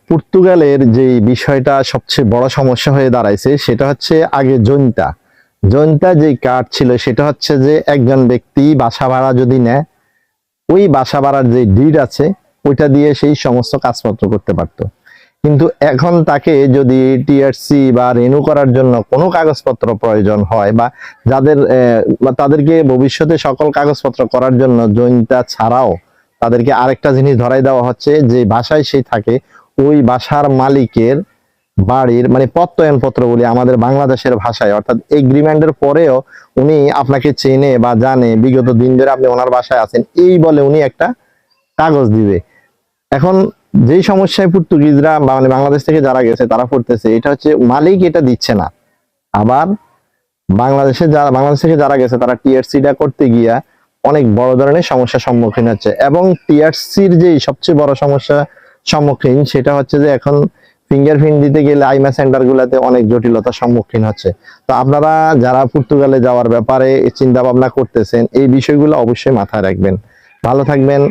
পর্তুগালের যে বিষয়টা সবচেয়ে বড় সমস্যা হয়ে দাঁড়াইছে সেটা হচ্ছে আগে জৈন্তা জৈন্তা যে কার্ড ছিল সেটা হচ্ছে যে একজন ব্যক্তি বাসা ভাড়া যদি নেয় ওই বাসা ভাড়ার যে ডিড আছে ওইটা দিয়ে সেই সমস্ত কাজপত্র করতে পারতো। কিন্তু এখন তাকে যদি টিআরসি বা রিনিউ করার জন্য কোনো কাগজপত্র প্রয়োজন হয় বা যাদের তাদেরকে ভবিষ্যতে সকল কাগজপত্র করার জন্য জৈন্তা ছাড়াও তাদেরকে আরেকটা জিনিস ধরাই দেওয়া হচ্ছে, যে বাসায় সে থাকে ওই বাসার মালিকের বাড়ির মানে প্রত্যয়নপত্র বলি আমাদের বাংলাদেশের ভাষায়, অর্থাৎ এগ্রিমেন্টের পরেও উনি আপনাকে চেনে বা জানে বিগত দিন ধরে আপনি ওনার বাসায় আছেন এই বলে উনি একটা কাগজ দিবে। এখন যেই সমস্যায় পর্তুগিজরা মানে বাংলাদেশ থেকে যারা গেছে তারা পড়তেছে এটা হচ্ছে মালিক এটা দিচ্ছে না, আবার বাংলাদেশ থেকে যারা গেছে তারা টিআরসিটা করতে গিয়া অনেক বড় ধরনের সমস্যার সম্মুখীন হচ্ছে। এবং টিআরসির যে সবচেয়ে বড় সমস্যা সম্মুখীন সেটা হচ্ছে যে এখন ফিঙ্গারপ্রিন্ট দিতে গেলে আইমা সেন্টার গুলাতে অনেক জটিলতার সম্মুখীন হচ্ছে। তো আপনারা যারা পর্তুগালে যাওয়ার ব্যাপারে চিন্তা ভাবনা করতেছেন এই বিষয়গুলো অবশ্যই মাথায় রাখবেন। ভালো থাকবেন।